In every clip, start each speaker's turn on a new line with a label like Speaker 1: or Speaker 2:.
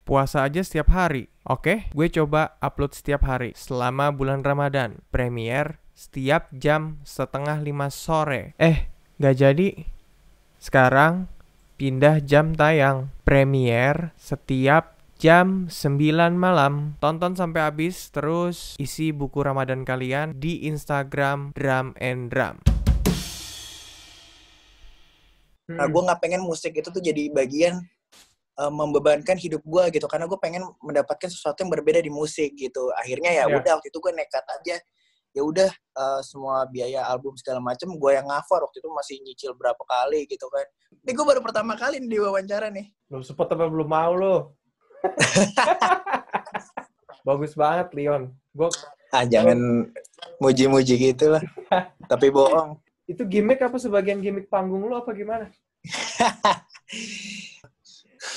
Speaker 1: puasa aja setiap hari. Oke, gue coba upload setiap hari selama bulan Ramadan. Premier setiap jam 4:30 sore. Gak jadi. Sekarang pindah jam tayang. Premier setiap jam 9 malam. Tonton sampai habis, terus isi buku Ramadan kalian di Instagram Drum and Drum.
Speaker 2: Gue nggak pengen musik itu tuh jadi bagian membebankan hidup gue gitu, karena gue pengen mendapatkan sesuatu yang berbeda di musik gitu. Akhirnya ya udah waktu itu gue nekat aja, ya udah semua biaya album segala macem gue yang cover. Waktu itu masih nyicil berapa kali gitu kan. Ini gue baru pertama kali nih diwawancara nih.
Speaker 1: Belum sempet apa belum mau lo? Bagus banget Leon.
Speaker 2: Jangan muji-muji gitu lah. Tapi bohong.
Speaker 1: Itu gimmick apa sebagian gimmick panggung lo apa gimana?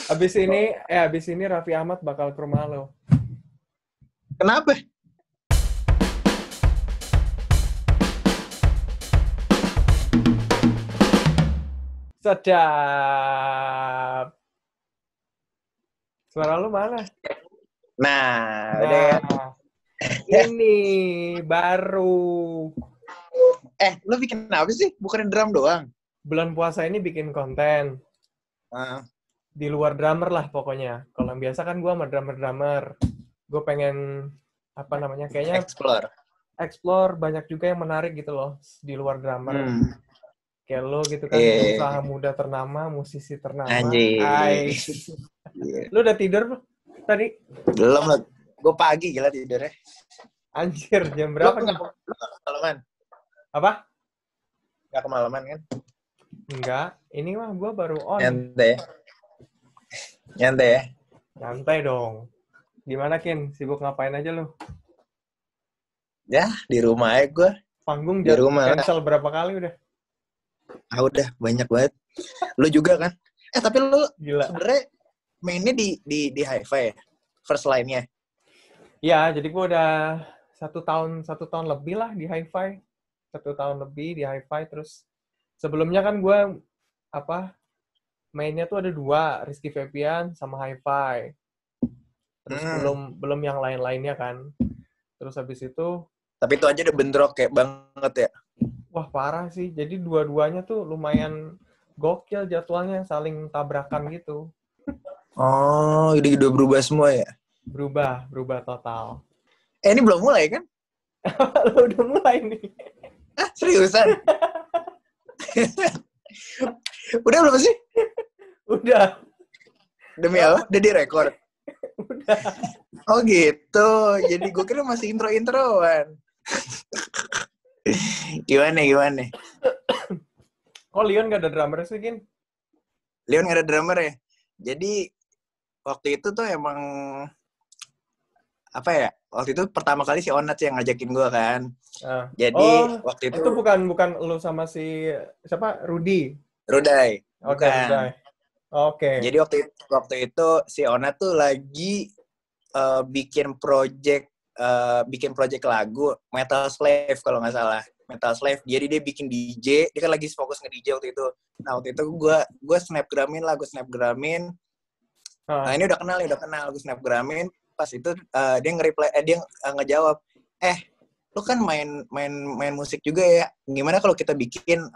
Speaker 1: Abis ini Raffi Ahmad bakal ke rumah lo.
Speaker 2: Kenapa?
Speaker 1: Sedap. Suara lo mana?
Speaker 2: Nah.
Speaker 1: Ini baru.
Speaker 2: Lo bikin apa sih? Bukan drum doang?
Speaker 1: Bulan puasa ini bikin konten. Di luar drummer lah pokoknya. Kalau yang biasa kan gue sama drummer. Gue pengen, kayaknya explore banyak juga yang menarik gitu loh di luar drummer. Kayak lo gitu kan, usaha muda ternama, musisi ternama.
Speaker 2: Anjir.
Speaker 1: Lo udah tidur belum tadi?
Speaker 2: Belum lah. Gue pagi gila tidurnya.
Speaker 1: Anjir, jam berapa?
Speaker 2: Lo gak kemalaman?
Speaker 1: Apa?
Speaker 2: Gak kemalaman kan?
Speaker 1: Enggak, ini mah gue baru on.
Speaker 2: Nyantai ya?
Speaker 1: Nyantai dong. Gimana Kin? Sibuk ngapain aja lu?
Speaker 2: Ya, di rumah aja gue.
Speaker 1: Panggung di rumah cancel berapa kali udah?
Speaker 2: Udah, banyak banget. Lu juga kan? Tapi lu sebenarnya mainnya di hi-fi ya? First line-nya?
Speaker 1: Iya, jadi gue udah satu tahun lebih lah di hi-fi. 1 tahun lebih di hi-fi. Terus sebelumnya kan gue mainnya tuh ada 2, Rizky Febian sama hi-fi. Terus belum yang lain-lainnya kan. Terus habis itu.
Speaker 2: Tapi itu aja udah bentrok kayak banget ya?
Speaker 1: Wah parah sih. Jadi dua-duanya tuh lumayan gokil jadwalnya, saling tabrakan gitu.
Speaker 2: Oh, udah berubah semua ya?
Speaker 1: Berubah total.
Speaker 2: Ini belum mulai kan?
Speaker 1: Lo udah mulai nih.
Speaker 2: Seriusan? Udah belum sih?
Speaker 1: Udah.
Speaker 2: Demi apa? Udah direkord?
Speaker 1: Udah.
Speaker 2: Oh gitu. Jadi gue kira masih intro-introan. Gimana?
Speaker 1: Kok Leon gak ada drummer sih, Gin?
Speaker 2: Leon gak ada drummer ya? Jadi waktu itu tuh emang waktu itu pertama kali si Onat yang ngajakin gue kan. Jadi waktu itu
Speaker 1: bukan lu sama si siapa? Rudy.
Speaker 2: Ruday.
Speaker 1: Bukan. Oke.
Speaker 2: Jadi waktu itu si Onat tuh lagi bikin project lagu Metal Slave kalau nggak salah. Metal Slave. Jadi dia bikin DJ, dia kan lagi fokus nge-DJ waktu itu. Nah, waktu itu gue snapgramin. Nah, ini udah kenal gue snapgramin. Pas itu dia nge-reply, dia ngejawab, lu kan main musik juga ya. Gimana kalau kita bikin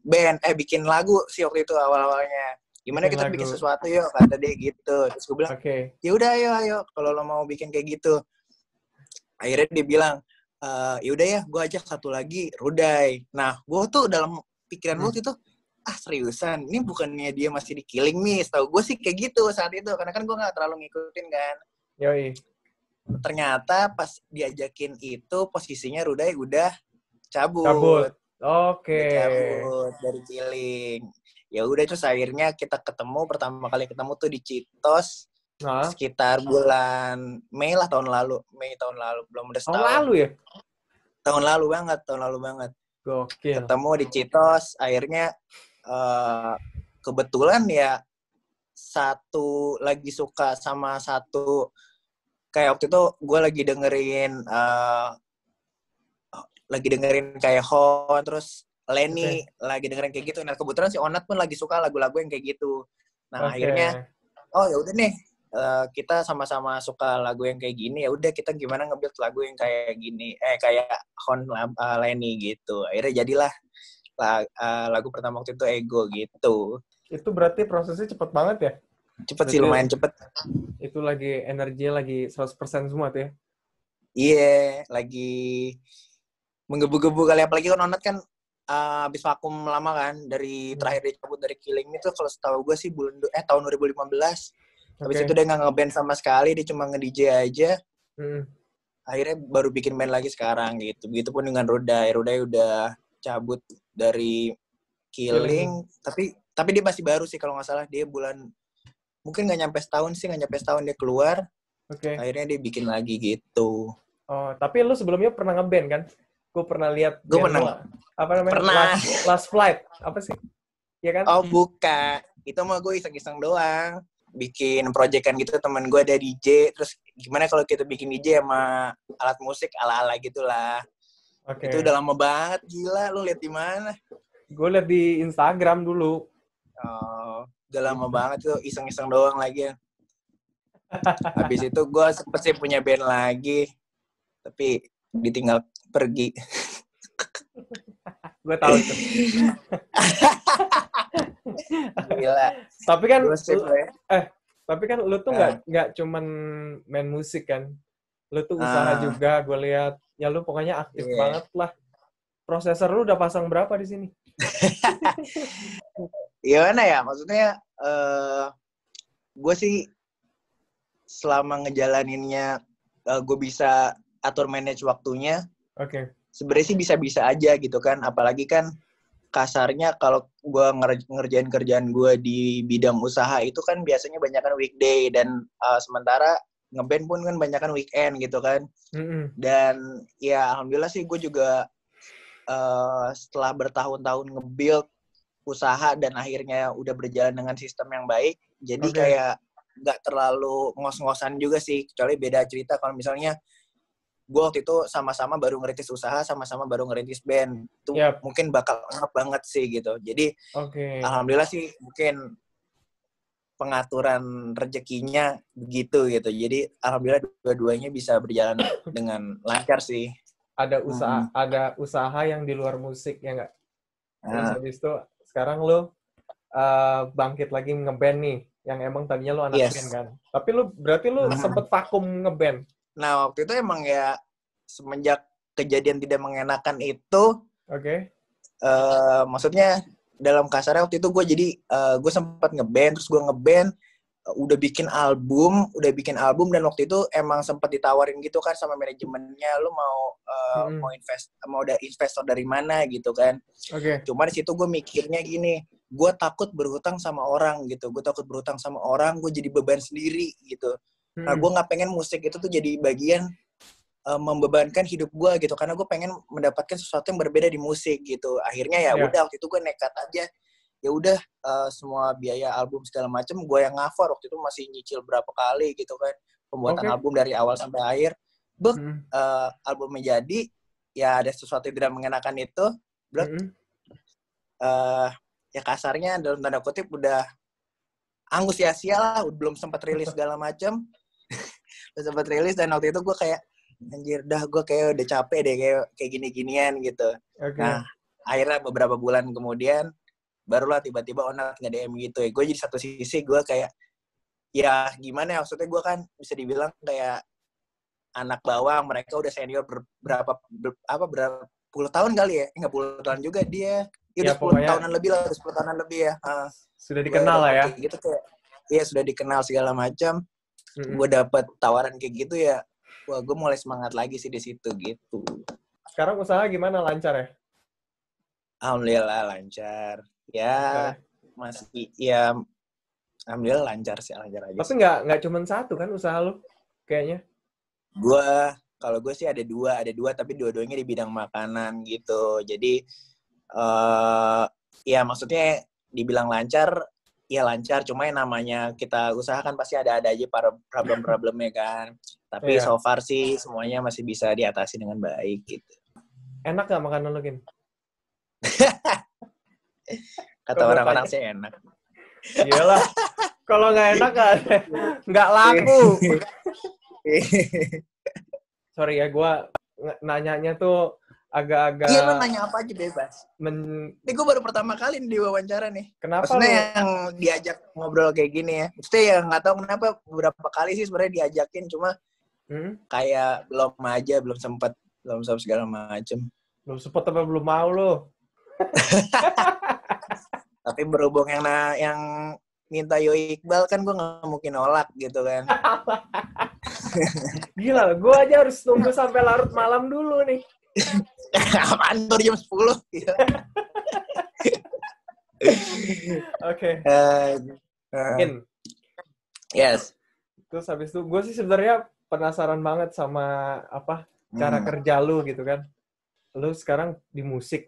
Speaker 2: band, bikin lagu sih waktu itu awal-awalnya. Gimana kita bikin sesuatu yuk, kata dia gitu. Terus gue bilang, ya udah ayo kalau lo mau bikin kayak gitu. Akhirnya dia bilang, ya udah ya, gue ajak satu lagi, Ruday. Nah, gue tuh dalam pikiran gue itu, seriusan, ini bukannya dia masih di Killing Me? Tahu gue sih kayak gitu saat itu, karena kan gue nggak terlalu ngikutin kan.
Speaker 1: Yoi.
Speaker 2: Ternyata pas diajakin itu posisinya Ruday udah cabut.
Speaker 1: Oke.
Speaker 2: Cabut dari Killing. Ya udah terus akhirnya kita ketemu, pertama kali ketemu tuh di Citos. Sekitar bulan Mei tahun lalu, belum udah setahun.
Speaker 1: Tahun lalu ya?
Speaker 2: Tahun lalu banget.
Speaker 1: Gokil.
Speaker 2: Ketemu di Citos, akhirnya kebetulan ya satu lagi suka sama satu, kayak waktu itu gue lagi dengerin kayak Hon, terus Lenny lagi dengerin kayak gitu. Nah kebetulan si Onat pun lagi suka lagu-lagu yang kayak gitu. Nah akhirnya ya udah nih, kita sama-sama suka lagu yang kayak gini, ya udah kita gimana nge-build lagu yang kayak gini, kayak Hon Leni gitu. Akhirnya jadilah lagu pertama waktu itu Ego gitu.
Speaker 1: Itu berarti prosesnya cepet banget ya?
Speaker 2: Cepet sih,
Speaker 1: Berarti
Speaker 2: lumayan cepet.
Speaker 1: itu lagi energinya lagi 100% semua tuh ya?
Speaker 2: Iya, lagi menggebu-gebu kali, apalagi kan Onat kan habis vakum lama kan dari terakhir dia cabut dari Killing itu, kalau setahu gue sih tahun 2015. Habis itu dia nggak nge-band sama sekali, dia cuma nge-DJ aja. Akhirnya baru bikin band lagi sekarang gitu. Begitupun dengan Ruda udah cabut dari Killing, tapi dia masih baru sih kalau nggak salah, dia mungkin nggak nyampe setahun dia keluar. Akhirnya dia bikin lagi gitu.
Speaker 1: Oh, tapi lu sebelumnya pernah nge-band kan? Gue pernah lihat band lu, apa namanya?
Speaker 2: Pernah.
Speaker 1: Last Flight, apa sih? Iya kan?
Speaker 2: Oh, bukan. Itu mah gue iseng-iseng doang. Bikin proyekan gitu, temen gue ada DJ, terus gimana kalau kita bikin DJ sama alat musik ala-ala gitulah. Itu udah lama banget, gila. Lu lihat di mana?
Speaker 1: Gue lihat di Instagram dulu.
Speaker 2: Oh, udah lama banget tuh, iseng-iseng doang lagi. Habis itu gue sempet sih punya band lagi, tapi ditinggal pergi.
Speaker 1: Gue tahu itu.
Speaker 2: Gila.
Speaker 1: Tapi kan lu tuh nggak cuman main musik kan, lu tuh usaha juga. Gue lihat ya lu pokoknya aktif banget lah. Prosesor lu udah pasang berapa di sini?
Speaker 2: Gimana ya, maksudnya gue sih selama ngejalaninnya gue bisa atur manage waktunya. Sebenarnya sih bisa-bisa aja gitu kan, apalagi kan kasarnya kalau gue ngerjain kerjaan gue di bidang usaha itu kan biasanya banyakan weekday, dan sementara ngeband pun kan banyakan weekend gitu kan. Dan ya alhamdulillah sih gue juga setelah bertahun-tahun nge-build usaha dan akhirnya udah berjalan dengan sistem yang baik, jadi kayak nggak terlalu ngos-ngosan juga sih. Kecuali beda cerita kalau misalnya gue waktu itu sama-sama baru ngerintis usaha, sama-sama baru ngerintis band, itu mungkin bakal enak banget sih gitu. Jadi alhamdulillah sih mungkin pengaturan rezekinya begitu gitu. Jadi alhamdulillah dua-duanya bisa berjalan dengan lancar sih.
Speaker 1: Ada usaha yang di luar musik ya nggak? Terus habis itu sekarang lu bangkit lagi ngeband nih, yang emang tadinya lu anak band kan. Tapi berarti lu sempet vakum ngeband.
Speaker 2: Nah, waktu itu emang ya semenjak kejadian tidak mengenakan itu, maksudnya dalam kasarnya waktu itu gue jadi gue sempat ngeband, terus gue ngeband, udah bikin album, dan waktu itu emang sempat ditawarin gitu kan sama manajemennya, lu mau ada investor dari mana gitu kan. Cuma di situ gue mikirnya gini, gue takut berhutang sama orang gitu, gue jadi beban sendiri gitu. Nah, gue nggak pengen musik itu tuh jadi bagian membebankan hidup gue gitu, karena gue pengen mendapatkan sesuatu yang berbeda di musik gitu. Akhirnya ya udah waktu itu gue nekat aja, ya udah semua biaya album segala macem gue yang cover. Waktu itu masih nyicil berapa kali gitu kan pembuatan album dari awal sampai akhir. Albumnya jadi, ya ada sesuatu yang tidak mengenakan itu, ya kasarnya dalam tanda kutip udah angus sia-sia lah, belum sempat rilis segala macam. Udah sempat rilis, dan waktu itu gue kayak anjir dah, gue kayak udah capek deh kayak gini-ginian gitu. Nah, akhirnya beberapa bulan kemudian barulah tiba-tiba Onat nge-DM gitu ya. Gue jadi satu sisi gue kayak ya gimana ya, maksudnya gue kan bisa dibilang kayak anak bawang, mereka udah senior berapa puluh tahun kali ya, nggak puluh tahun juga dia. Ya udah 10 tahunan lebih lah, 10 tahunan lebih ya.
Speaker 1: Sudah dikenal lah ya.
Speaker 2: Gitu kayak, iya sudah dikenal segala macam. Gue dapet tawaran kayak gitu ya, wah gue mulai semangat lagi sih di situ gitu.
Speaker 1: Sekarang usaha gimana, lancar ya?
Speaker 2: Alhamdulillah lancar. Ya masih ya, alhamdulillah lancar sih, lancar aja.
Speaker 1: Tapi nggak cuma satu kan usaha lu kayaknya?
Speaker 2: Kalau gue sih ada dua, tapi dua-duanya di bidang makanan gitu. Jadi ya maksudnya dibilang lancar, ya lancar. Cuma yang namanya kita usaha kan pasti ada aja para problem-problemnya kan. Tapi so far sih semuanya masih bisa diatasi dengan baik gitu.
Speaker 1: Enak gak makanan lu, Gin?
Speaker 2: Kata orang-orang sih enak.
Speaker 1: Iyalah. Kalau nggak enak nggak laku. Sorry ya, gue nanyanya tuh agak-agak...
Speaker 2: Iya, lo nanya apa aja bebas. Ini gue baru pertama kali nih diwawancara nih.
Speaker 1: Kenapa
Speaker 2: Maksudnya
Speaker 1: lo?
Speaker 2: yang diajak ngobrol kayak gini ya. Maksudnya ya nggak tahu kenapa beberapa kali sih sebenarnya diajakin. Cuma kayak belum sempat segala macem.
Speaker 1: Belum sempet apa belum mau lo?
Speaker 2: Tapi berhubung yang minta Yoi Iqbal kan gue nggak mungkin nolak gitu kan.
Speaker 1: Gila, gue aja harus tunggu sampai larut malam dulu nih.
Speaker 2: Apaan tuh jam 10?
Speaker 1: Oke. Mungkin.
Speaker 2: Yes.
Speaker 1: Terus habis itu gue sih sebenarnya penasaran banget sama apa cara kerja lu gitu kan. Lu sekarang di musik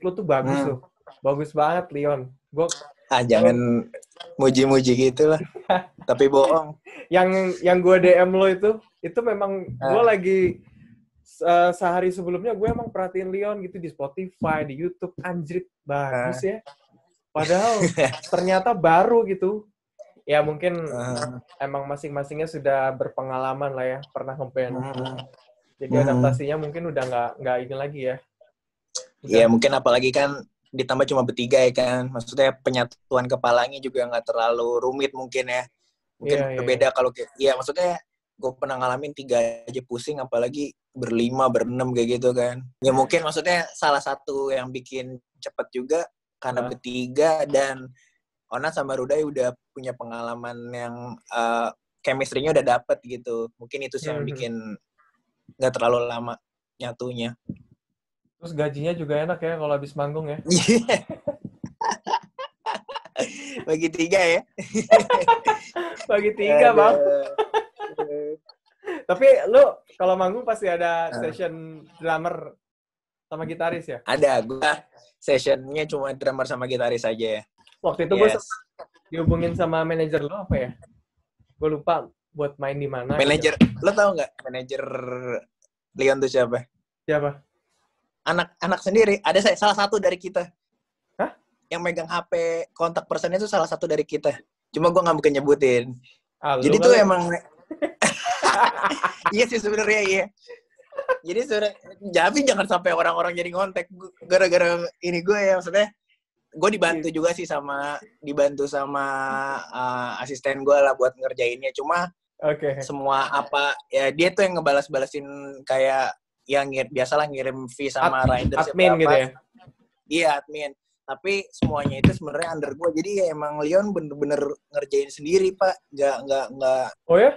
Speaker 1: lu tuh bagus loh. Bagus banget, Leon.
Speaker 2: Jangan muji-muji gitu lah. Tapi bohong.
Speaker 1: Yang gue DM lo itu memang gue lagi sehari sebelumnya gue emang perhatiin Leon gitu di Spotify, di YouTube, anjrit bagus ya. Padahal ternyata baru gitu. Ya mungkin emang masing-masingnya sudah berpengalaman lah ya, pernah ngeband. Jadi adaptasinya mungkin udah nggak ini lagi ya.
Speaker 2: Iya mungkin apalagi kan ditambah cuma bertiga ya kan. Maksudnya penyatuan kepalanya juga nggak terlalu rumit mungkin ya. Mungkin berbeda kalau ya maksudnya gue pernah ngalamin 3 aja pusing, apalagi 5, 6 kayak gitu kan. Ya mungkin maksudnya salah satu yang bikin cepet juga karena bertiga, dan Ona sama Ruday udah punya pengalaman yang chemistry-nya udah dapet gitu. Mungkin itu sih yang bikin nggak terlalu lama nyatunya.
Speaker 1: Terus gajinya juga enak ya kalau habis manggung ya.
Speaker 2: Bagi 3 ya.
Speaker 1: Bagi 3 bang. Tapi lu kalau manggung pasti ada session drummer sama gitaris ya?
Speaker 2: Ada, gue sessionnya cuma drummer sama gitaris aja ya.
Speaker 1: Waktu itu gue dihubungin sama manajer lo apa ya? Gue lupa buat main di mana.
Speaker 2: Manajer, gitu. Lo tau nggak manajer Leon tuh siapa?
Speaker 1: Siapa?
Speaker 2: Anak sendiri. Ada salah satu dari kita.
Speaker 1: Hah?
Speaker 2: Yang megang HP kontak personnya itu salah satu dari kita. Cuma gue nggak mungkin nyebutin. Jadi tuh emang iya sih sebenarnya iya. Jadi sebenarnya jangan sampai orang-orang jadi ngontek gara-gara ini gue ya, maksudnya gue dibantu sama asisten gue lah buat ngerjainnya. Cuma semua apa ya dia tuh yang ngebalas-balasin kayak yang biasalah ngirim fee sama rider
Speaker 1: admin gitu ya.
Speaker 2: Iya admin. Tapi semuanya itu sebenarnya under gue. Jadi ya emang Leon bener-bener ngerjain sendiri pak. Nggak.
Speaker 1: Oh ya?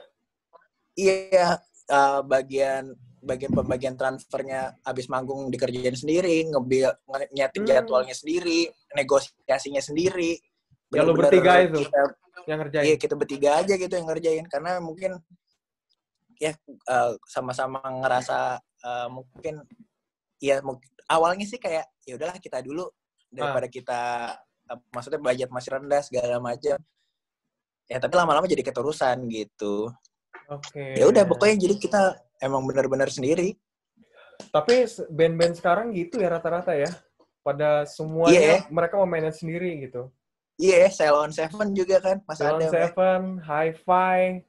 Speaker 2: Iya, pembagian transfernya abis manggung dikerjain sendiri, nyeting jadwalnya sendiri, negosiasinya sendiri.
Speaker 1: Ya lo bertiga itu yang ngerjain?
Speaker 2: Iya, kita bertiga aja gitu yang ngerjain. Karena mungkin ya sama-sama ngerasa mungkin ya awalnya sih kayak ya udahlah kita dulu daripada kita maksudnya budget masih rendah segala macam. Ya tapi lama-lama jadi keterusan gitu. Ya udah pokoknya jadi kita emang benar-benar sendiri.
Speaker 1: Tapi band-band sekarang gitu ya rata-rata ya. Pada semuanya mereka mau mainin sendiri gitu.
Speaker 2: Iya, Ceylon Seven juga kan Mas
Speaker 1: Ceylon
Speaker 2: Adam.
Speaker 1: Seven, Hi-Fi.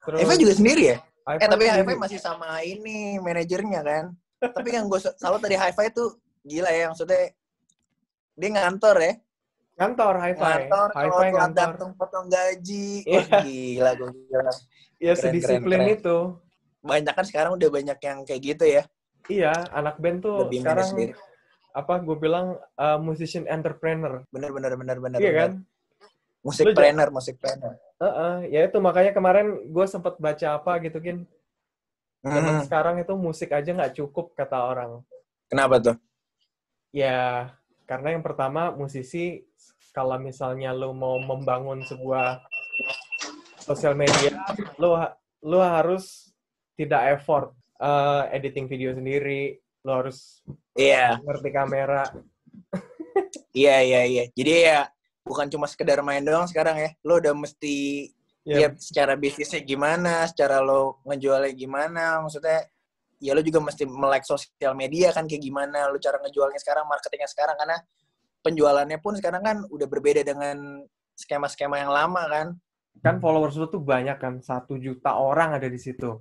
Speaker 2: Hi-Fi juga sendiri ya? Tapi
Speaker 1: sendiri.
Speaker 2: Hi-Fi masih sama ini manajernya kan. Tapi yang gue salut tadi Hi-Fi tuh gila ya, maksudnya dia ngantor ya.
Speaker 1: Kantor Hi-Fi.
Speaker 2: Hi-Fi ngantor. Potong gaji. Gila gue bilang.
Speaker 1: Iya, sedisiplin itu.
Speaker 2: Banyak kan sekarang udah banyak yang kayak gitu ya.
Speaker 1: Iya, anak band tuh
Speaker 2: lebih
Speaker 1: sekarang apa gue bilang musician entrepreneur.
Speaker 2: Bener.
Speaker 1: Iya kan?
Speaker 2: Musik planner.
Speaker 1: Ya itu makanya kemarin gue sempat baca apa gitu kan. Zaman sekarang itu musik aja nggak cukup kata orang. Kenapa tuh? Ya, karena yang pertama musisi kalau misalnya lo mau membangun sebuah sosial media, lo harus tidak effort editing video sendiri, lo harus ngerti kamera. Iya. Jadi ya bukan cuma sekedar main doang sekarang ya. Lo udah mesti lihat secara bisnisnya gimana, secara lo ngejualnya gimana, maksudnya ya lo juga mesti melek sosial media kan kayak gimana, lo cara ngejualnya sekarang, marketingnya sekarang, karena penjualannya pun sekarang kan udah berbeda dengan
Speaker 2: skema-skema yang lama kan.
Speaker 1: Kan followers lu tuh banyak kan, 1 juta orang ada di situ.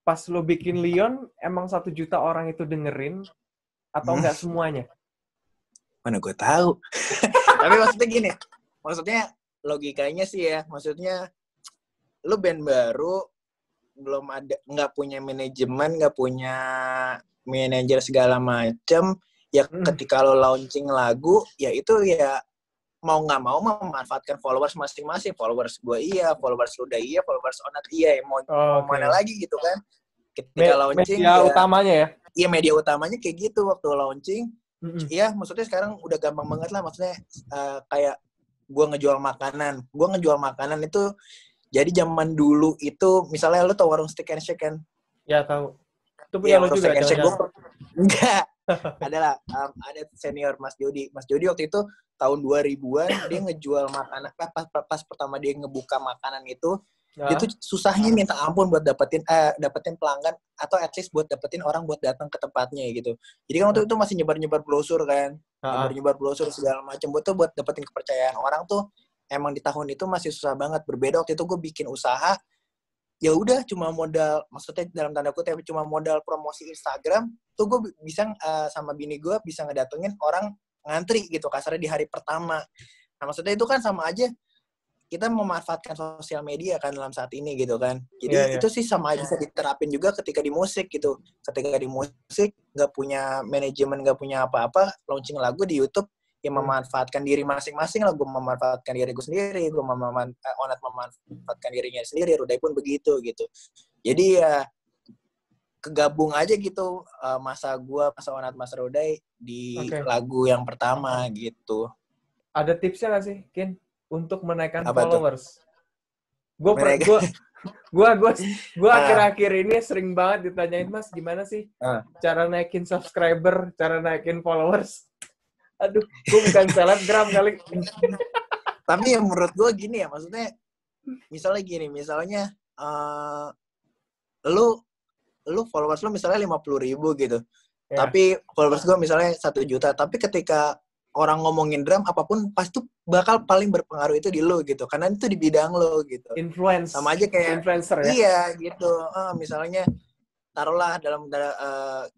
Speaker 1: Pas lu bikin Leon, emang 1 juta orang itu dengerin atau enggak semuanya?
Speaker 2: Mana gue tahu. Tapi maksudnya gini, maksudnya logikanya sih ya, maksudnya lu band baru, belum ada, nggak punya manajemen, nggak punya manajer segala macem, ya ketika lo launching lagu, ya itu ya mau nggak mau memanfaatkan followers masing-masing. Followers gue iya, followers lu udah iya, followers Onat iya, mau mana lagi gitu kan. Ketika launching
Speaker 1: media utamanya ya?
Speaker 2: Iya, media utamanya kayak gitu waktu launching. Iya, maksudnya sekarang udah gampang banget lah, maksudnya kayak gue ngejual makanan itu. Jadi zaman dulu itu, misalnya lu tau warung Steak and Shake kan?
Speaker 1: Ya, tahu. Itu punya lu juga,
Speaker 2: jangan-jangan? Enggak. Adalah, ada senior Mas Jody. Mas Jody waktu itu tahun 2000-an, dia ngejual makanan. Pas pertama dia ngebuka makanan itu, dia tuh susahnya minta ampun buat dapetin pelanggan, atau at least buat dapetin orang buat datang ke tempatnya gitu. Jadi kan waktu itu masih nyebar-nyebar brosur kan. Nyebar-nyebar brosur segala macam. Buat dapetin kepercayaan orang tuh, emang di tahun itu masih susah banget. Berbeda waktu itu gue bikin usaha, ya udah cuma modal, maksudnya dalam tanda kutip cuma modal promosi Instagram, tuh gue bisa sama bini gue bisa ngedatengin orang ngantri gitu kasarnya di hari pertama. Nah maksudnya itu kan sama aja kita memanfaatkan sosial media kan dalam saat ini gitu kan. Jadi itu sih sama aja bisa diterapin juga ketika di musik gitu. Ketika di musik nggak punya manajemen, nggak punya apa-apa, launching lagu di YouTube, yang memanfaatkan diri masing-masing lah. Gue memanfaatkan diri gue sendiri, Onat memanfaatkan dirinya sendiri, Rudai pun begitu gitu. Jadi ya kegabung aja gitu, masa Onat, masa Rudai di lagu yang pertama gitu.
Speaker 1: Ada tipsnya nggak sih, Kin, untuk menaikkan
Speaker 2: apa
Speaker 1: followers? Gue akhir-akhir ini sering banget ditanyain, Mas, gimana sih cara naikin subscriber, cara naikin followers? Aduh, gue bukan selebgram kali.
Speaker 2: Tapi ya menurut gue gini ya, maksudnya misalnya lu followers lu misalnya 50.000 gitu. Tapi followers gue misalnya 1 juta. Tapi ketika orang ngomongin drum apapun, pasti bakal paling berpengaruh itu di lu gitu. Karena itu di bidang lu gitu.
Speaker 1: Influence.
Speaker 2: Sama aja kayak
Speaker 1: influencer ya?
Speaker 2: Iya gitu. Misalnya taruhlah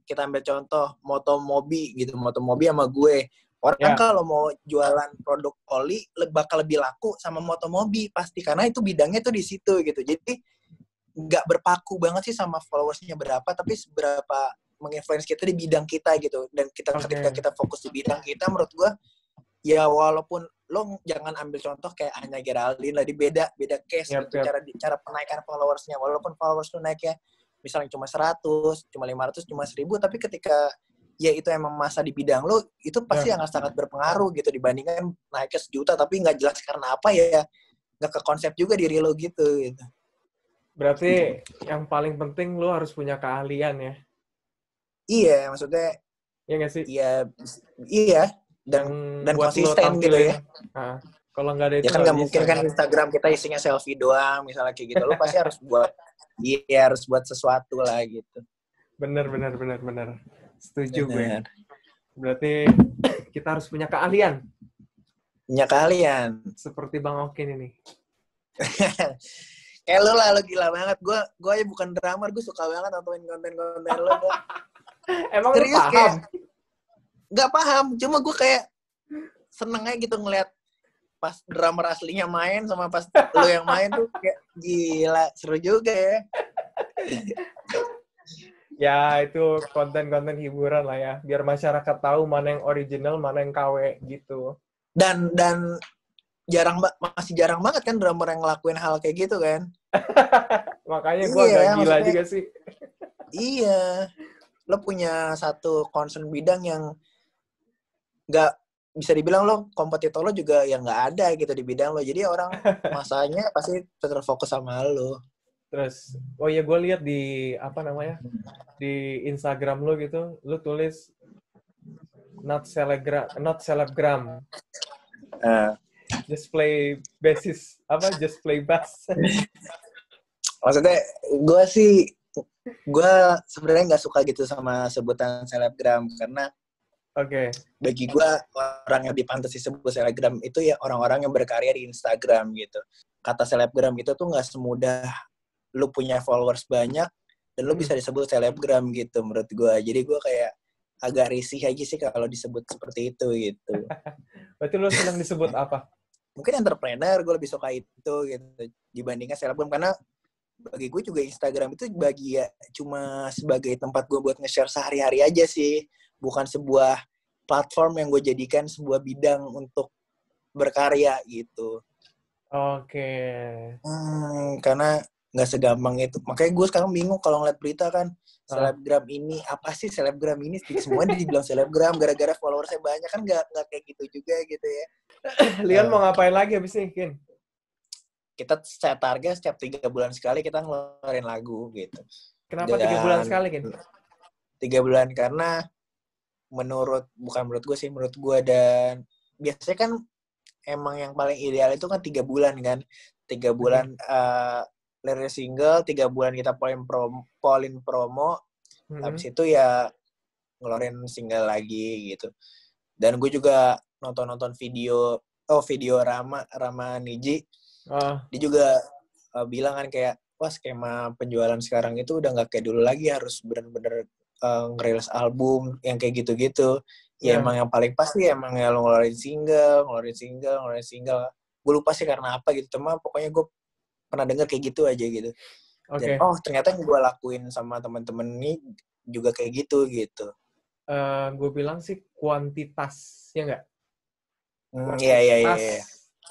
Speaker 2: kita ambil contoh Motomobi gitu. Motomobi sama gue. Orang kalau mau jualan produk oli bakal lebih laku sama Motomobi pasti, karena itu bidangnya tuh di situ gitu. Jadi nggak berpaku banget sih sama followersnya berapa, tapi seberapa menginfluence kita di bidang kita gitu. Dan ketika kita fokus di bidang kita, menurut gue ya walaupun lo jangan ambil contoh kayak Anya Geraldine lah, di beda case gitu. Cara penaikan followersnya, walaupun followers lo naiknya misalnya cuma 100, cuma 500, cuma 1000, tapi ketika ya itu emang masa di bidang lo, itu pasti sangat berpengaruh gitu, dibandingkan naiknya 1 juta tapi nggak jelas karena apa, ya nggak ke konsep juga diri lo gitu.
Speaker 1: Berarti yang paling penting lo harus punya keahlian ya?
Speaker 2: Iya, maksudnya
Speaker 1: iya nggak sih?
Speaker 2: Iya, dan konsisten gitu ya.
Speaker 1: Kalau nggak ada itu
Speaker 2: ya kan nggak mungkin kan Instagram kita isinya selfie doang misalnya kayak gitu. Lo pasti harus buat sesuatu lah gitu.
Speaker 1: Bener. Setuju gue. Berarti kita harus punya keahlian.
Speaker 2: Punya keahlian.
Speaker 1: Seperti Bang Okin ini.
Speaker 2: Kayak lo lah, lo gila banget. Gue aja bukan drummer, gue suka banget nontonin konten-konten lo.
Speaker 1: Emang serius, lo paham?
Speaker 2: Gak paham, cuma gue kayak seneng aja gitu ngeliat pas drummer aslinya main sama pas lo yang main tuh kayak gila, seru juga ya.
Speaker 1: Ya, itu konten-konten hiburan lah ya. Biar masyarakat tahu mana yang original, mana yang KW gitu.
Speaker 2: Dan masih jarang banget kan drummer yang ngelakuin hal kayak gitu kan.
Speaker 1: Makanya gue agak gila juga sih.
Speaker 2: Iya. Lo punya satu concern bidang yang nggak bisa dibilang lo kompetitor lo juga yang nggak ada gitu di bidang lo. Jadi orang masanya pasti terfokus sama lo.
Speaker 1: Terus, oh iya gue lihat di di Instagram lo gitu, lo tulis not selebgram, just play basis, just play bass.
Speaker 2: Maksudnya gue sebenarnya nggak suka gitu sama sebutan selebgram, karena
Speaker 1: Oke.
Speaker 2: Bagi gue orang yang dipantas disebut selebgram itu ya orang-orang yang berkarya di Instagram gitu. Kata selebgram itu tuh nggak semudah lu punya followers banyak dan lu bisa disebut selebgram gitu menurut gue. Jadi gue kayak agak risih aja sih kalau disebut seperti itu gitu.
Speaker 1: Berarti lu senang disebut apa?
Speaker 2: Mungkin entrepreneur gue lebih suka itu gitu dibandingkan selebgram, karena bagi gue juga Instagram itu bagi ya cuma sebagai tempat gue buat nge-share sehari-hari aja sih, bukan sebuah platform yang gue jadikan sebuah bidang untuk berkarya gitu.
Speaker 1: Oke.
Speaker 2: Karena nggak segampang itu. Makanya gue sekarang bingung kalau ngeliat berita kan, selebgram ini apa sih, selebgram ini semua dibilang selebgram gara-gara followersnya banyak, kan nggak kayak gitu juga gitu ya.
Speaker 1: Lian mau ngapain lagi habis ini, Kin?
Speaker 2: Kita set target setiap 3 bulan sekali kita ngeluarin lagu gitu.
Speaker 1: Kenapa 3 bulan sekali, Kin?
Speaker 2: 3 bulan karena bukan menurut gue sih, menurut gue, dan biasanya kan emang yang paling ideal itu kan 3 bulan kan. 3 bulan lirik single, 3 bulan kita polin promo, habis itu ya ngeluarin single lagi gitu. Dan gue juga nonton video Rama Niji. Dia juga bilang kan kayak, wah skema penjualan sekarang itu udah nggak kayak dulu lagi, harus bener-bener ngerilis album yang kayak gitu-gitu. Ya emang yang paling pasti emang ya lo ngeluarin single. Gue lupa sih karena apa gitu, cuma pokoknya gue pernah denger kayak gitu aja gitu. Dan ternyata yang gue lakuin sama teman-teman ini juga kayak gitu.
Speaker 1: Gue bilang sih kuantitas, ya nggak?
Speaker 2: Iya.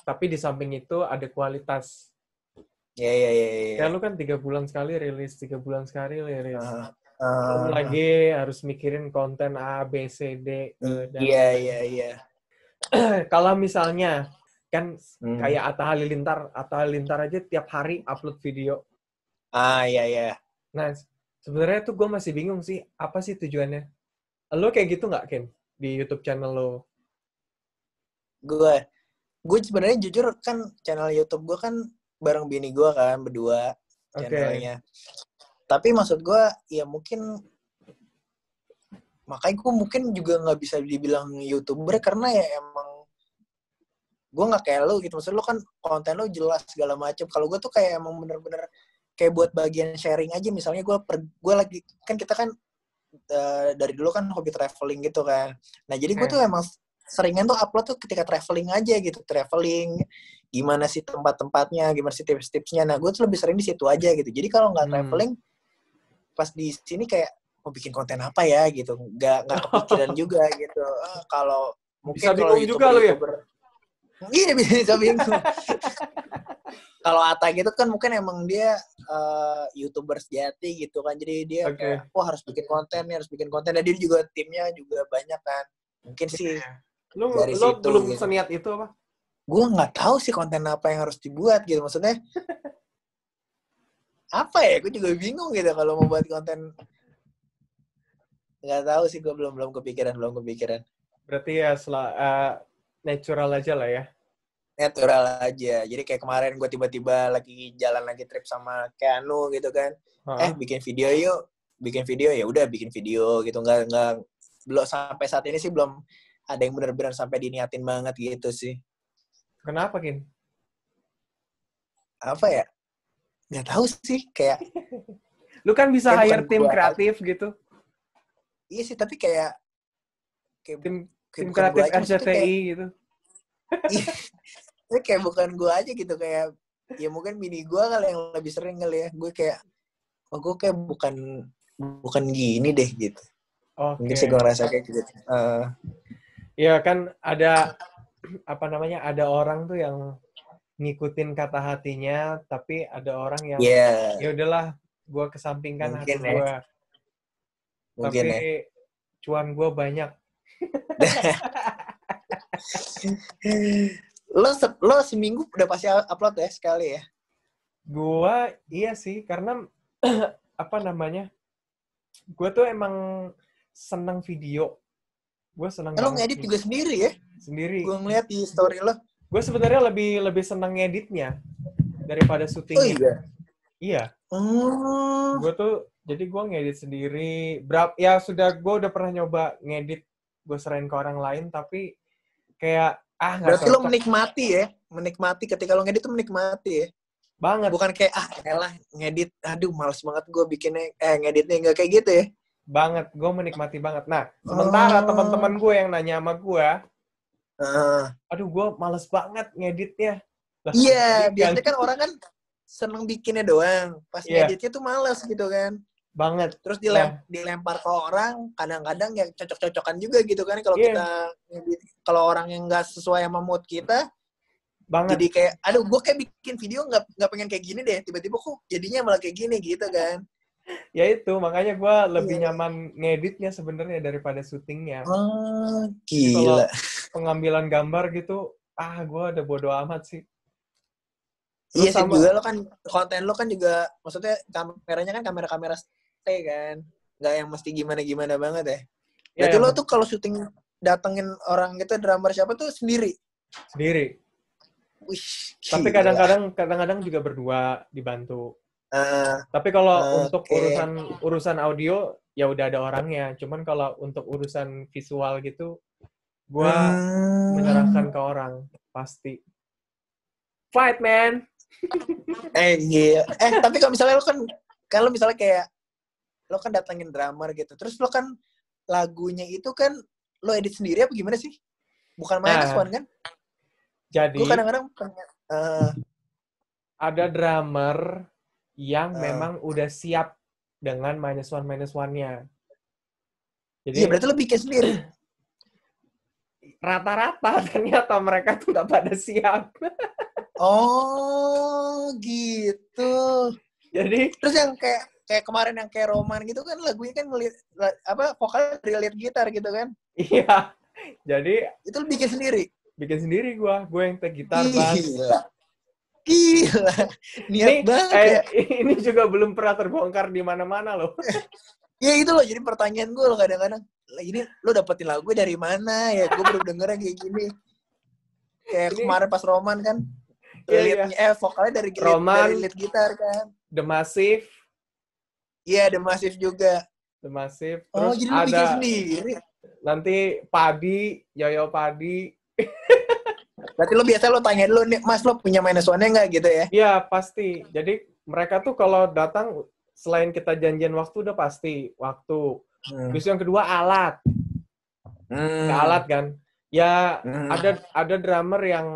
Speaker 1: Tapi di samping itu ada kualitas.
Speaker 2: Iya.
Speaker 1: Kayak lu kan 3 bulan sekali rilis, 3 bulan sekali rilis. Belum lagi harus mikirin konten A, B, C, D, E, dan
Speaker 2: Iya.
Speaker 1: Kalau misalnya, kan kayak Atta Halilintar aja tiap hari upload video.
Speaker 2: Iya.
Speaker 1: Nah, sebenarnya tuh gue masih bingung sih, apa sih tujuannya? Lo kayak gitu nggak, Ken? Di YouTube channel lo?
Speaker 2: Gue sebenarnya jujur kan channel YouTube gue kan bareng bini gue kan, berdua channelnya. Tapi maksud gue ya mungkin makanya gue mungkin juga nggak bisa dibilang YouTuber karena ya emang gue nggak kayak lo gitu. Maksud lo kan konten lo jelas segala macam. Kalau gue tuh kayak emang bener-bener kayak buat bagian sharing aja. Misalnya gue lagi kan kita kan dari dulu kan hobi traveling gitu kan. Nah jadi gue tuh emang seringan tuh upload tuh ketika traveling aja gitu, traveling gimana sih tempat-tempatnya, gimana sih tips-tipsnya. Nah gue tuh lebih sering di situ aja gitu. Jadi kalau nggak traveling pas di sini kayak mau bikin konten apa ya gitu, nggak kepikiran juga gitu. Kalau mungkin kalau YouTuber iya bisa bingung. Kalau Atta gitu kan mungkin emang dia YouTuber sejati gitu kan, jadi dia kayak wah harus bikin konten, dan dia juga timnya juga banyak kan, mungkin sih dari
Speaker 1: lo
Speaker 2: situ
Speaker 1: belum
Speaker 2: gitu.
Speaker 1: seniat itu apa?
Speaker 2: Gue nggak tahu sih konten apa yang harus dibuat gitu, maksudnya apa ya, gue juga bingung gitu kalau mau buat konten, nggak tahu sih, gue belum kepikiran.
Speaker 1: Berarti ya natural aja lah ya.
Speaker 2: Natural aja. Jadi kayak kemarin gue tiba-tiba lagi jalan lagi trip sama Keanu gitu kan. Bikin video yuk. Bikin video, ya udah bikin video gitu. Nggak belum sampai saat ini sih belum ada yang benar-benar sampai diniatin banget gitu sih.
Speaker 1: Kenapa, Kin?
Speaker 2: Apa ya? Nggak tahu sih, kayak
Speaker 1: lu kan bisa hire tim kreatif gitu.
Speaker 2: Iya sih, tapi kayak
Speaker 1: tim kreatif RCTI gitu.
Speaker 2: Iya, kayak bukan gue aja gitu, kayak ya mungkin bini gue kali yang lebih sering kali ya. Gue kayak gue kayak bukan gini deh gitu. Mungkin sih gue ngerasa kayak gitu.
Speaker 1: Ya kan ada apa namanya, ada orang tuh yang ngikutin kata hatinya, tapi ada orang yang ya udahlah gue kesampingkan hati gue. Tapi cuan gue banyak.
Speaker 2: Lo seminggu udah pasti upload ya sekali ya?
Speaker 1: Gua iya sih, karena apa namanya, gue tuh emang seneng video. Gue seneng banget.
Speaker 2: Lo ngedit juga sendiri ya?
Speaker 1: Sendiri.
Speaker 2: Gue ngeliat di story lo.
Speaker 1: Gue sebenarnya lebih seneng ngeditnya daripada syutingnya.
Speaker 2: Oh
Speaker 1: iya? Gue tuh jadi gue ngedit sendiri. Ya gue udah pernah nyoba ngedit gue serahin ke orang lain, tapi kayak nggak
Speaker 2: Berarti lo
Speaker 1: cocok
Speaker 2: menikmati ketika lo ngedit tuh menikmati ya.
Speaker 1: banget.
Speaker 2: Bukan kayak elah ngedit, aduh males banget gue bikinnya, ngeditnya nggak kayak gitu ya.
Speaker 1: Banget, gue menikmati banget. Nah, sementara
Speaker 2: Oh,
Speaker 1: teman-teman gue yang nanya sama gue,
Speaker 2: Heeh.
Speaker 1: aduh gue males banget ngeditnya. Lah,
Speaker 2: Iya,
Speaker 1: kebalikan.
Speaker 2: biasanya kan orang kan seneng bikinnya doang, pas
Speaker 1: Iya,
Speaker 2: ngeditnya tuh males gitu kan.
Speaker 1: banget.
Speaker 2: Terus
Speaker 1: Nah,
Speaker 2: dilempar ke orang, kadang-kadang ya cocok-cocokan juga gitu kan kalau
Speaker 1: iya,
Speaker 2: kita kalau orang yang nggak sesuai sama mood kita,
Speaker 1: banget.
Speaker 2: jadi kayak aduh gue kayak bikin video nggak pengen kayak gini deh, tiba-tiba kok jadinya malah kayak gini gitu kan.
Speaker 1: Ya itu, makanya gue lebih
Speaker 2: Iya.
Speaker 1: nyaman ngeditnya sebenarnya daripada syutingnya.
Speaker 2: Oh,
Speaker 1: Jadi kalau
Speaker 2: gila.
Speaker 1: pengambilan gambar gitu, gue udah bodo amat sih.
Speaker 2: Iya
Speaker 1: Terus
Speaker 2: sih,
Speaker 1: sama,
Speaker 2: juga lo kan konten lo kan juga maksudnya kameranya kan kamera-kamera stay kan, nggak yang mesti gimana-gimana banget ya.
Speaker 1: ya
Speaker 2: Berarti
Speaker 1: yang
Speaker 2: lo tuh kalau syuting datengin orang gitu, drummer siapa tuh sendiri?
Speaker 1: sendiri.
Speaker 2: Wih,
Speaker 1: Tapi
Speaker 2: gila.
Speaker 1: kadang-kadang juga berdua dibantu.
Speaker 2: Ah,
Speaker 1: Tapi kalau untuk
Speaker 2: oke.
Speaker 1: urusan audio ya udah ada orangnya. Cuman kalau untuk urusan visual gitu, gua
Speaker 2: Hmm.
Speaker 1: menyerahkan ke orang pasti. Fight man.
Speaker 2: Gila. Tapi kalau misalnya lo kan, kalau misalnya kayak lo kan datengin drummer gitu, terus lo kan lagunya itu kan lo edit sendiri apa gimana sih? Bukan minus
Speaker 1: Nah,
Speaker 2: one kan? Gue
Speaker 1: jadi
Speaker 2: kadang-kadang pengen,
Speaker 1: ada drummer yang
Speaker 2: uh,
Speaker 1: memang udah siap dengan minus one-nya.
Speaker 2: iya
Speaker 1: Jadi
Speaker 2: berarti lo bikin sendiri.
Speaker 1: rata-rata ternyata mereka tuh nggak pada siap.
Speaker 2: Oh, gitu.
Speaker 1: Jadi
Speaker 2: Terus yang kayak kayak kemarin yang kayak Roman gitu kan lagunya kan apa vokalnya dari lead gitar gitu kan.
Speaker 1: iya. Jadi
Speaker 2: Itu lo bikin sendiri.
Speaker 1: bikin sendiri gue yang tag gitar, bass.
Speaker 2: Gila. Gila. Niat
Speaker 1: Nih,
Speaker 2: banget ya.
Speaker 1: ini juga belum pernah terbongkar di mana-mana loh.
Speaker 2: Ya itu loh jadi pertanyaan gue loh kadang-kadang. Lah ini lo dapetin lagu dari mana ya? Gue baru dengernya kayak gini. Kayak
Speaker 1: Ini,
Speaker 2: kemarin pas Roman kan
Speaker 1: iya, iya.
Speaker 2: leadnya vokalnya dari
Speaker 1: Roman,
Speaker 2: lead gitar kan.
Speaker 1: The Massive,
Speaker 2: Iya, The Massive juga.
Speaker 1: The Massive.
Speaker 2: Oh,
Speaker 1: Terus
Speaker 2: jadi lu bikin
Speaker 1: ada
Speaker 2: sendiri.
Speaker 1: nanti Padi, Yoyo Padi.
Speaker 2: Berarti lo biasa lo tanya dulu nih, Mas lo punya minus one-nya nggak gitu ya?
Speaker 1: Iya, pasti. Jadi mereka tuh kalau datang, selain kita janjian waktu, udah pasti waktu.
Speaker 2: Hmm.
Speaker 1: Terus yang kedua, alat. Ya,
Speaker 2: Hmm.
Speaker 1: alat kan. Ya,
Speaker 2: Hmm.
Speaker 1: ada drummer yang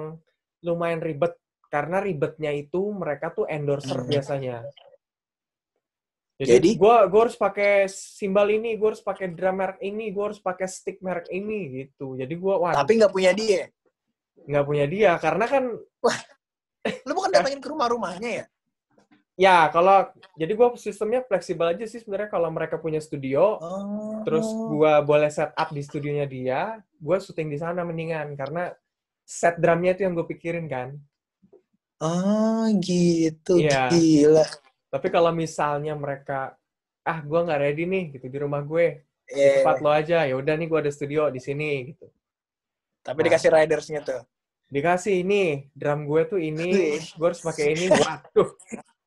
Speaker 1: lumayan ribet. Karena ribetnya itu mereka tuh endorser
Speaker 2: Hmm.
Speaker 1: biasanya. Jadi
Speaker 2: Jadi?
Speaker 1: gua harus pakai simbal ini, gua harus pakai drum merek ini, gua harus pakai stick merek ini gitu. Jadi gua waduh,
Speaker 2: Tapi nggak punya dia.
Speaker 1: nggak punya dia karena kan
Speaker 2: Wah, lo bukan datangin ke rumah-rumahnya ya?
Speaker 1: ya kalau jadi gua sistemnya fleksibel aja sih sebenarnya kalau mereka punya studio, terus
Speaker 2: Oh.
Speaker 1: gua boleh set up di studionya dia, gua syuting di sana mendingan karena set drumnya itu yang gue pikirin kan.
Speaker 2: Oh, gitu.
Speaker 1: Iya,
Speaker 2: Gila.
Speaker 1: tapi kalau misalnya mereka gua nggak ready nih gitu di rumah gue, di tempat
Speaker 2: Eh,
Speaker 1: lo aja, ya udah nih gua ada studio di sini gitu.
Speaker 2: tapi
Speaker 1: Nah,
Speaker 2: dikasih ridersnya tuh.
Speaker 1: dikasih ini drum gue tuh ini,
Speaker 2: Wih,
Speaker 1: gue harus pakai ini. Waduh,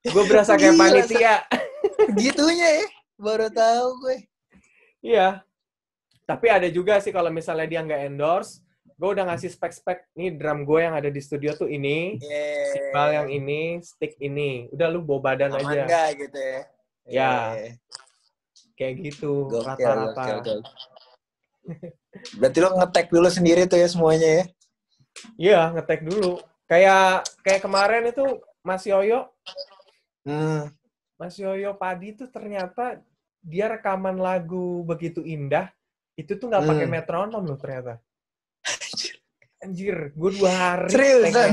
Speaker 1: gue berasa kayak
Speaker 2: gila.
Speaker 1: panitia.
Speaker 2: Segitunya ya. Baru tahu gue.
Speaker 1: Iya, tapi ada juga sih kalau misalnya dia nggak endorse, gue udah ngasih spek-spek nih drum gue yang ada di studio tuh ini, simbal yang
Speaker 2: Eh,
Speaker 1: ini, stick ini. Udah lu bawa badan
Speaker 2: aman
Speaker 1: aja.
Speaker 2: nggak gitu ya?
Speaker 1: Ya,
Speaker 2: Eh,
Speaker 1: kayak gitu
Speaker 2: gokil, gokil,
Speaker 1: rata-rata.
Speaker 2: gokil. Berarti lo ngetek dulu sendiri tuh ya semuanya ya?
Speaker 1: Iya, ngetek dulu. Kayak kemarin itu Mas Yoyo,
Speaker 2: Hmm.
Speaker 1: Mas Yoyo Padi tuh ternyata dia rekaman lagu begitu indah, itu tuh nggak pakai
Speaker 2: Hmm.
Speaker 1: metronom loh ternyata. Anjir, gue 2 hari take-nya.
Speaker 2: Seriusan?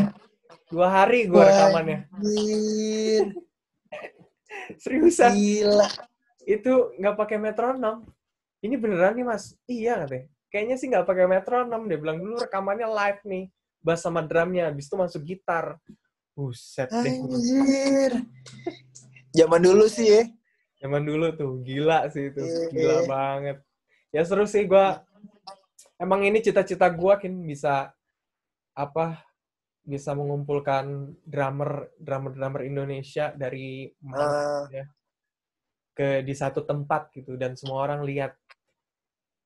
Speaker 1: 2 hari gue rekamannya.
Speaker 2: Wajir.
Speaker 1: Seriusan,
Speaker 2: Gila.
Speaker 1: itu nggak pakai metronom. Ini beneran nih mas? Iya katanya. Kayaknya sih nggak pakai metronom. Dia bilang dulu rekamannya live nih. Bass sama drumnya, habis itu masuk gitar. Buset deh.
Speaker 2: Anjir. Zaman dulu sih ya.
Speaker 1: Zaman dulu tuh, gila sih itu. Gila
Speaker 2: Eh,
Speaker 1: banget. Ya seru sih, emang ini cita-cita gue kan bisa apa bisa mengumpulkan drummer Indonesia dari mana
Speaker 2: ah,
Speaker 1: aja di satu tempat gitu dan semua orang lihat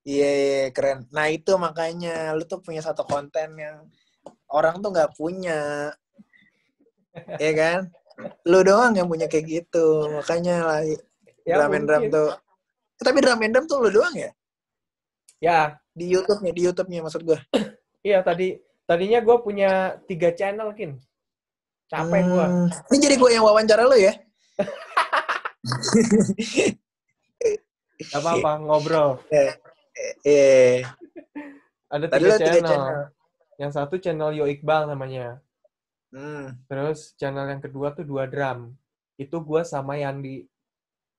Speaker 2: Iya, iya, keren. Nah itu makanya lu tuh punya satu konten yang orang tuh nggak punya, ya kan? Lu doang yang punya kayak gitu. Makanya lah
Speaker 1: Ya
Speaker 2: drum and drum
Speaker 1: mungkin.
Speaker 2: tuh. Tapi drum and drum tuh lu doang ya?
Speaker 1: Ya,
Speaker 2: Di YouTube-nya maksud gua.
Speaker 1: iya tadinya gue punya 3 channel, Kin. Capek gue.
Speaker 2: Ini jadi gue yang wawancara lu ya?
Speaker 1: Gak apa-apa, ngobrol.
Speaker 2: Eh, eh.
Speaker 1: Ada
Speaker 2: Tadi
Speaker 1: tiga
Speaker 2: lu 3 channel.
Speaker 1: channel. Yang satu channel Yo Iqbal namanya.
Speaker 2: Hmm.
Speaker 1: Terus channel yang kedua tuh Dua Drum. Itu gue sama Yandi.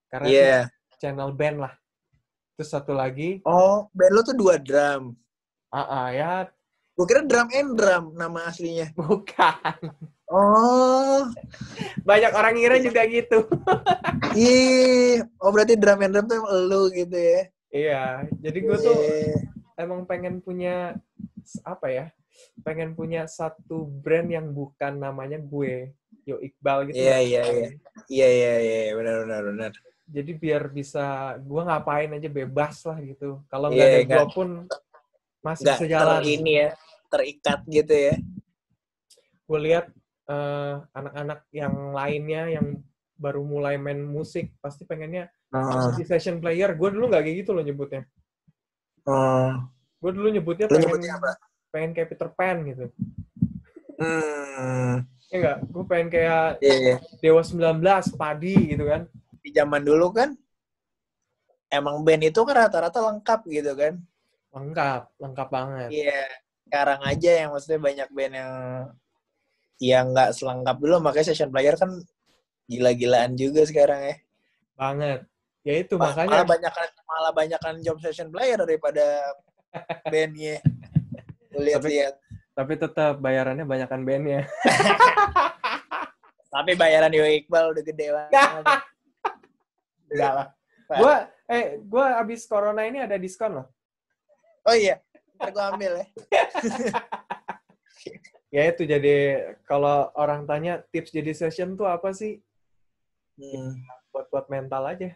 Speaker 1: Karena itu
Speaker 2: Iya.
Speaker 1: channel band lah. Terus satu lagi,
Speaker 2: Oh, band lu tuh 2 drum.
Speaker 1: ya
Speaker 2: Gue kira drum and drum nama aslinya.
Speaker 1: bukan.
Speaker 2: Oh,
Speaker 1: Banyak orang ngira juga gitu.
Speaker 2: iya. Oh, berarti drum and drum tuh emang lu gitu ya?
Speaker 1: Iya, jadi gue tuh
Speaker 2: Iya.
Speaker 1: emang pengen punya, apa ya, pengen punya satu brand yang bukan namanya gue, Yo Iqbal gitu
Speaker 2: Iya,
Speaker 1: loh.
Speaker 2: iya, iya. Iya, iya, iya. Benar, benar, benar.
Speaker 1: Jadi biar bisa, gue ngapain aja bebas lah gitu. Kalau nggak
Speaker 2: Iya,
Speaker 1: ada gue
Speaker 2: nggak
Speaker 1: pun masih
Speaker 2: nggak
Speaker 1: bisa jalan.
Speaker 2: ini ya, terikat gitu ya.
Speaker 1: Gue lihat anak-anak yang lainnya yang baru mulai main musik, pasti pengennya
Speaker 2: Oh,
Speaker 1: jadi session player. Gue dulu nggak kayak gitu loh nyebutnya.
Speaker 2: oh.
Speaker 1: Gue dulu nyebutnya
Speaker 2: Lu nyebutnya apa?
Speaker 1: pengen kayak Peter Pan gitu.
Speaker 2: Hmm,
Speaker 1: Ya enggak? Gue pengen kayak
Speaker 2: iya, iya.
Speaker 1: Dewa 19, Padi gitu kan.
Speaker 2: Di zaman dulu kan, emang band itu kan rata-rata lengkap gitu kan.
Speaker 1: Lengkap, lengkap banget.
Speaker 2: Iya, sekarang aja yang maksudnya banyak band yang nggak selengkap dulu, makanya session player kan gila-gilaan juga sekarang ya.
Speaker 1: Banget. Ya itu
Speaker 2: Malah
Speaker 1: makanya.
Speaker 2: banyakan job session player daripada bandnya. Lu
Speaker 1: Tapi
Speaker 2: lihat-lihat.
Speaker 1: tapi tetap bayarannya banyakan bandnya.
Speaker 2: Tapi bayaran Yo Iqbal udah gede banget.
Speaker 1: Enggak lah. Gue abis corona ini ada diskon loh.
Speaker 2: Oh iya, ntar gue ambil ya.
Speaker 1: Ya itu jadi kalau orang tanya tips jadi session tuh apa sih? Buat mental aja.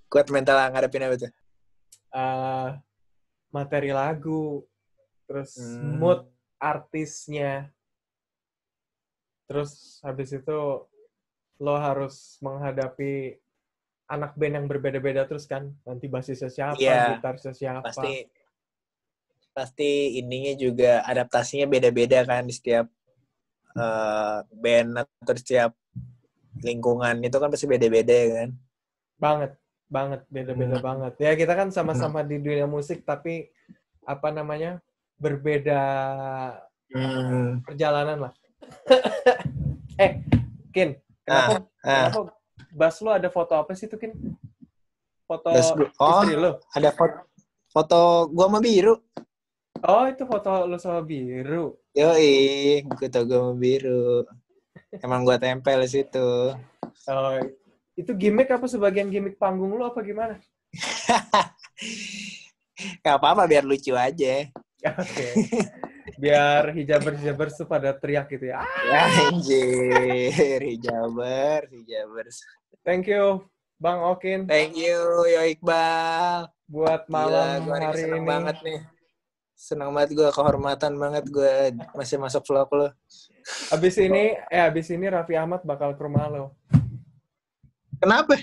Speaker 2: Kuat mental ngadepin apa tuh?
Speaker 1: Materi lagu, terus mood artisnya, terus habis itu lo harus menghadapi anak band yang berbeda-beda terus kan, nanti basisnya siapa,
Speaker 2: Iya,
Speaker 1: gitarisnya siapa.
Speaker 2: pasti ininya juga adaptasinya beda-beda kan di setiap band atau di setiap lingkungan itu kan pasti beda-beda ya kan.
Speaker 1: Banget, beda-beda banget. Ya kita kan sama-sama di dunia musik tapi apa namanya berbeda perjalanan lah. Kin, kenapa bass lo ada foto apa sih tuh, Kin? Foto istri lo?
Speaker 2: Ada foto gua sama Biru.
Speaker 1: Oh, itu foto lo sama Biru.
Speaker 2: Yoi, foto gua sama Biru. Emang gua tempel di situ.
Speaker 1: Oh, itu gimmick apa sebagian gimmick panggung lo apa gimana?
Speaker 2: Gak apa-apa, biar lucu aja.
Speaker 1: Oke. Biar hijabers tuh pada teriak gitu ya.
Speaker 2: Anjir, hijabers.
Speaker 1: Thank you, Bang Okin.
Speaker 2: Thank you, Yo Iqbal.
Speaker 1: Buat malam hari
Speaker 2: seneng
Speaker 1: ini.
Speaker 2: banget nih. Senang banget gue, kehormatan banget gue masih masuk vlog lo.
Speaker 1: Abis ini Raffi Ahmad bakal ke rumah lo.
Speaker 2: Kenapa?